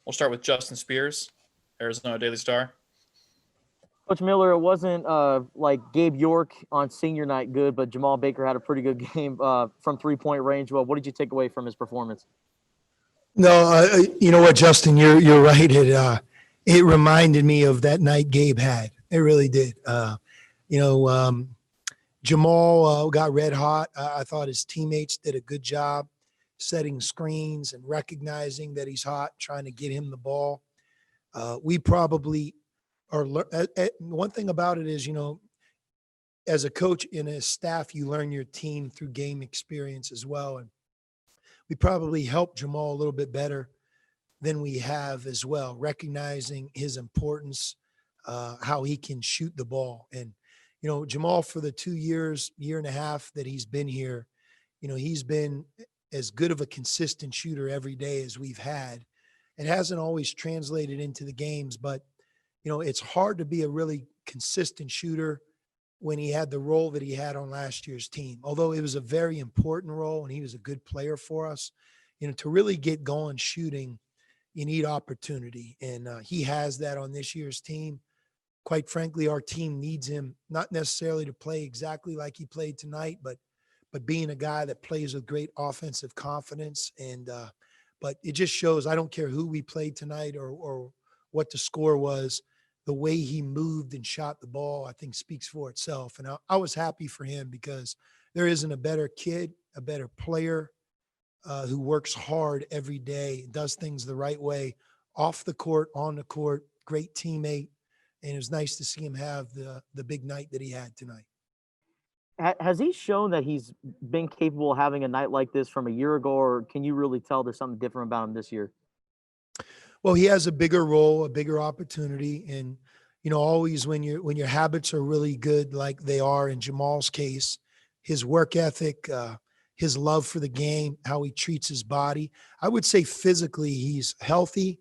We'll start with Justin Spears, Arizona Daily Star. Coach Miller, it wasn't like Gabe York on senior night good, but Jamal Baker had a pretty good game from three-point range. Well, what did you take away from his performance? No, you know what, Justin, you're right. It reminded me of that night Gabe had. It really did. Jamal got red hot. I thought his teammates did a good job setting screens and recognizing that he's hot, trying to get him the ball. We probably are. One thing about it is, as a coach and a staff, you learn your team through game experience as well. And we probably helped Jamal a little bit better than we have as well, recognizing his importance, how he can shoot the ball. And, Jamal, for the 2 years, year and a half that he's been here, he's been as good of a consistent shooter every day as we've had. It hasn't always translated into the games, but, it's hard to be a really consistent shooter when he had the role that he had on last year's team. Although it was a very important role and he was a good player for us, to really get going shooting, you need opportunity. And he has that on this year's team. Quite frankly, our team needs him, not necessarily to play exactly like he played tonight, but being a guy that plays with great offensive confidence. And but it just shows, I don't care who we played tonight or what the score was, the way he moved and shot the ball, I think speaks for itself. And I was happy for him because there isn't a better kid, a better player who works hard every day, does things the right way, off the court, on the court, great teammate. And it was nice to see him have the big night that he had tonight. Has he shown that he's been capable of having a night like this from a year ago, or can you really tell there's something different about him this year? Well, he has a bigger role, a bigger opportunity. And, always when your habits are really good, like they are in Jamal's case, his work ethic, his love for the game, how he treats his body, I would say physically he's healthy.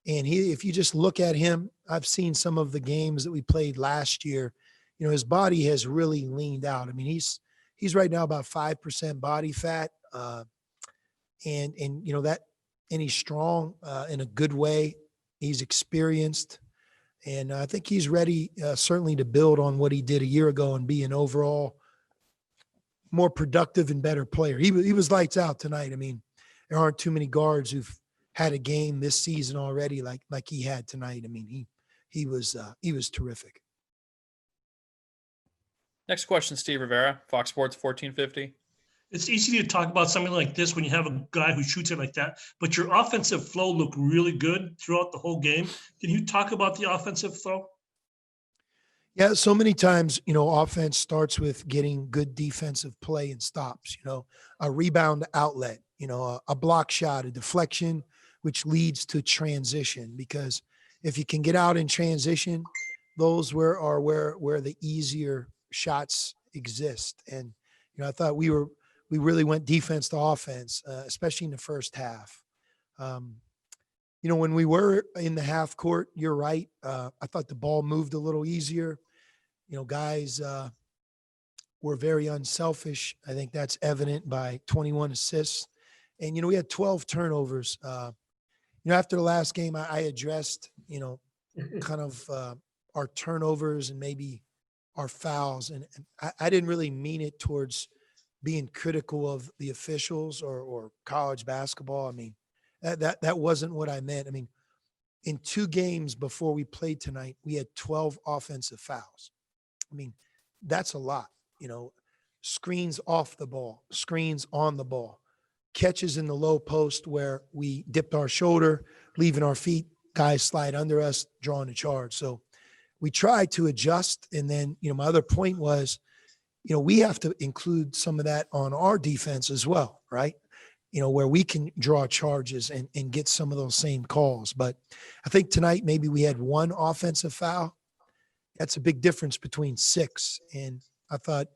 And if you just look at him, I've seen some of the games that we played last year, his body has really leaned out. I mean, he's right now about 5% body fat. And he's strong in a good way. He's experienced. And I think he's ready certainly to build on what he did a year ago and be an overall more productive and better player. He was lights out tonight. I mean, there aren't too many guards who've had a game this season already like he had tonight. I mean, he was terrific. Next question, Steve Rivera, Fox Sports 1450. It's easy to talk about something like this when you have a guy who shoots it like that, but your offensive flow looked really good throughout the whole game. Can you talk about the offensive flow? Yeah, so many times, offense starts with getting good defensive play and stops, a rebound outlet, a block shot, a deflection, which leads to transition. Because if you can get out in transition, those are where the easier shots exist. And, I thought we really went defense to offense, especially in the first half. When we were in the half court, you're right. I thought the ball moved a little easier. Guys were very unselfish. I think that's evident by 21 assists. And, we had 12 turnovers. After the last game, I addressed, kind of our turnovers and maybe our fouls. And I didn't really mean it towards being critical of the officials or college basketball. I mean, that wasn't what I meant. I mean, in 2 games before we played tonight, we had 12 offensive fouls. I mean, that's a lot, screens off the ball, screens on the ball, catches in the low post where we dipped our shoulder, leaving our feet, guys slide under us, drawing a charge. So we tried to adjust. And then, my other point was, we have to include some of that on our defense as well, right? Where we can draw charges and get some of those same calls. But I think tonight maybe we had 1 offensive foul. That's a big difference between 6. And I thought,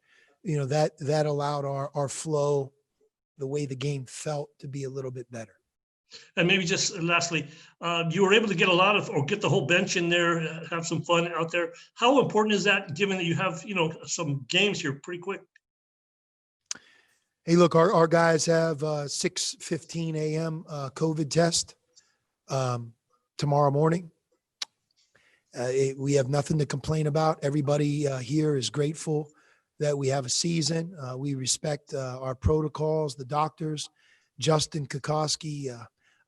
that allowed our flow, the way the game felt, to be a little bit better. And maybe just lastly, you were able to get get the whole bench in there, have some fun out there. How important is that, given that you have, some games here pretty quick? Hey, look, our guys have 6:15 a.m. COVID test. tomorrow morning. We have nothing to complain about. Everybody here is grateful that we have a season. We respect our protocols, the doctors. Justin Kokoski,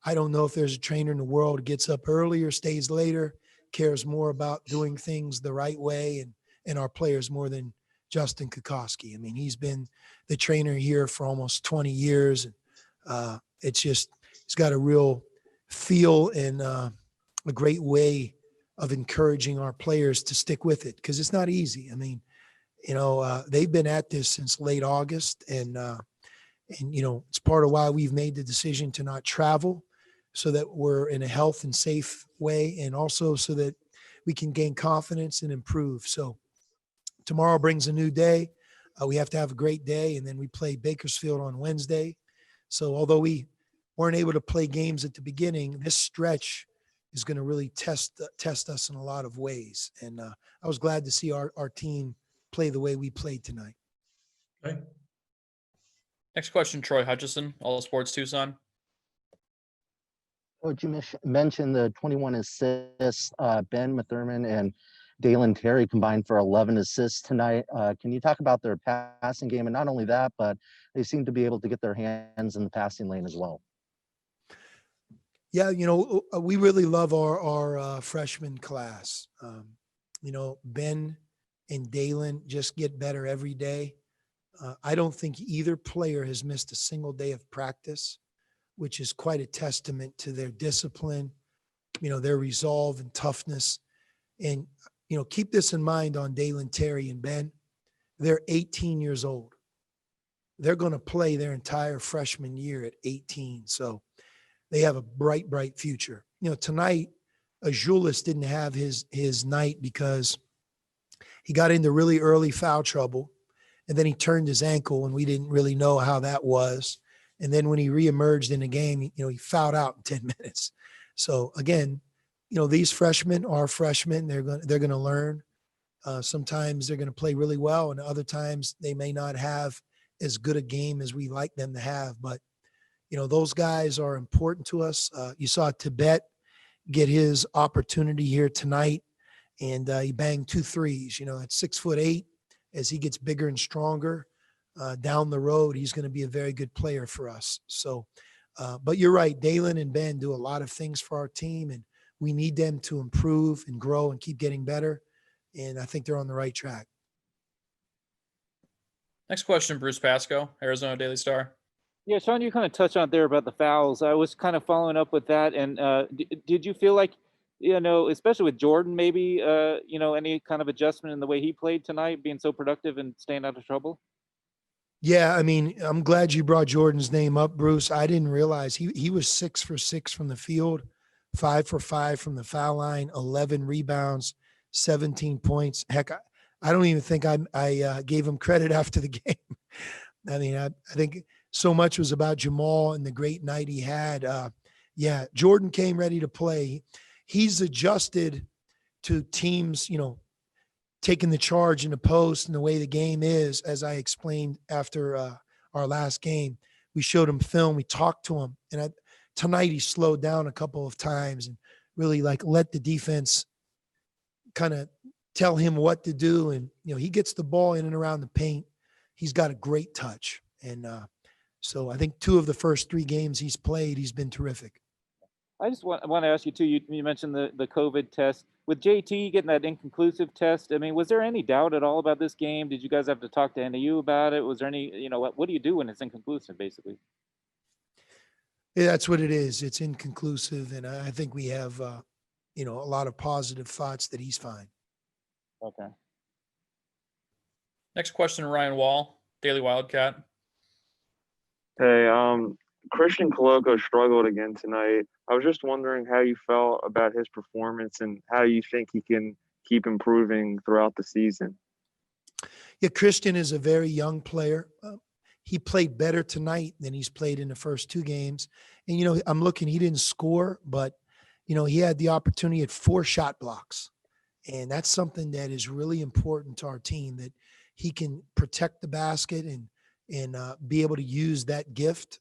I don't know if there's a trainer in the world who gets up earlier, stays later, cares more about doing things the right way and our players more than Justin Kokoski. I mean, he's been the trainer here for almost 20 years. And it's just, he's got a real feel and a great way of encouraging our players to stick with it, because it's not easy. I mean, they've been at this since late August, and it's part of why we've made the decision to not travel, so that we're in a health and safe way, and also so that we can gain confidence and improve. So tomorrow brings a new day. We have to have a great day, and then we play Bakersfield on Wednesday. So although we weren't able to play games at the beginning, this stretch is going to really test us in a lot of ways. And I was glad to see our team play the way we played tonight. Okay. Next question, Troy Hutchison, All Sports Tucson. Coach, you mentioned the 21 assists. Ben Matherman and Dalen Terry combined for 11 assists tonight. Can you talk about their passing game? And not only that, but they seem to be able to get their hands in the passing lane as well. Yeah, we really love our freshman class. Ben and Dalen just get better every day. I don't think either player has missed a single day of practice, which is quite a testament to their discipline, their resolve and toughness. And, keep this in mind on Dalen Terry and Ben. They're 18 years old. They're going to play their entire freshman year at 18. So they have a bright, bright future. Tonight, Azulis didn't have his night because he got into really early foul trouble, and then he turned his ankle, and we didn't really know how that was. And then when he reemerged in the game, he fouled out in 10 minutes. So again, these freshmen are freshmen. They're going to learn. Sometimes they're going to play really well, and other times they may not have as good a game as we like them to have. But those guys are important to us. You saw Tibet get his opportunity here tonight, and he banged 2 threes. At 6'8", as he gets bigger and stronger down the road, he's going to be a very good player for us. So, but you're right, Dalen and Ben do a lot of things for our team, and we need them to improve and grow and keep getting better. And I think they're on the right track. Next question, Bruce Pasco, Arizona Daily Star. Yeah, Sean, you kind of touched on it there about the fouls. I was kind of following up with that. And did you feel like, especially with Jordan, maybe, any kind of adjustment in the way he played tonight, being so productive and staying out of trouble? Yeah, I mean, I'm glad you brought Jordan's name up, Bruce. I didn't realize he was 6 for 6 from the field, 5 for 5 from the foul line, 11 rebounds, 17 points. Heck, I don't even think I gave him credit after the game. I mean, I think so much was about Jamal and the great night he had. Yeah, Jordan came ready to play. He's adjusted to teams, taking the charge in the post and the way the game is, as I explained after our last game. We showed him film. We talked to him. And tonight he slowed down a couple of times and really let the defense kind of tell him what to do. And, he gets the ball in and around the paint. He's got a great touch. And so I think 2 of the first 3 games he's played, he's been terrific. I just want to ask you too, you mentioned the COVID test. With JT getting that inconclusive test, I mean, was there any doubt at all about this game? Did you guys have to talk to NAU about it? Was there any, what do you do when it's inconclusive, basically? Yeah, that's what it is. It's inconclusive. And I think we have, a lot of positive thoughts that he's fine. Okay. Next question, Ryan Wall, Daily Wildcat. Hey, Christian Coloco struggled again tonight. I was just wondering how you felt about his performance and how you think he can keep improving throughout the season. Yeah, Christian is a very young player. He played better tonight than he's played in the first 2 games. And, I'm looking, he didn't score, but, he had the opportunity at 4 shot blocks. And that's something that is really important to our team, that he can protect the basket and be able to use that gift.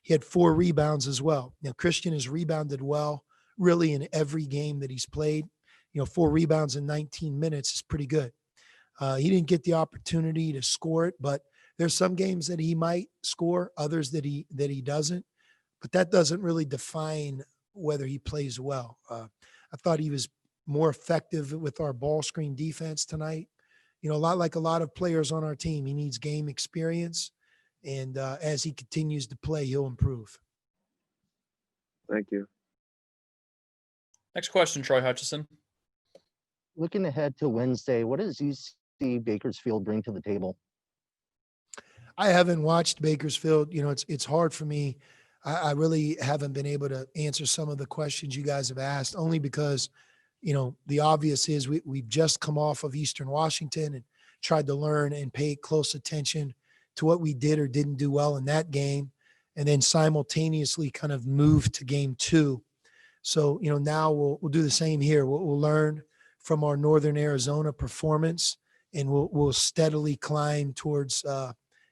He had 4 rebounds as well. Now, Christian has rebounded well really in every game that he's played. 4 rebounds in 19 minutes is pretty good. He didn't get the opportunity to score it, but there's some games that he might score, others that he doesn't. But that doesn't really define whether he plays well. I thought he was more effective with our ball screen defense tonight. A lot like a lot of players on our team. He needs game experience, and as he continues to play, he'll improve. Thank you. Next question, Troy Hutchison. Looking ahead to Wednesday, what does UC Bakersfield bring to the table? I haven't watched Bakersfield. It's hard for me. I really haven't been able to answer some of the questions you guys have asked, only because, the obvious is we've just come off of Eastern Washington and tried to learn and pay close attention to what we did or didn't do well in that game, and then simultaneously kind of move to game 2. So, now we'll do the same here. We'll learn from our Northern Arizona performance, and we'll steadily climb towards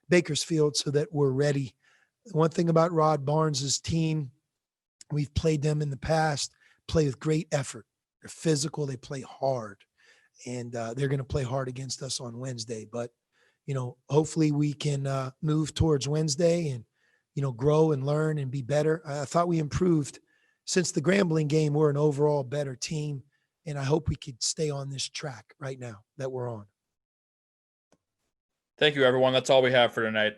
Bakersfield so that we're ready. One thing about Rod Barnes's team, we've played them in the past, play with great effort. They're physical, they play hard, and they're going to play hard against us on Wednesday. But, hopefully we can move towards Wednesday and, grow and learn and be better. I thought we improved since the Grambling game. We're an overall better team, and I hope we could stay on this track right now that we're on. Thank you, everyone. That's all we have for tonight.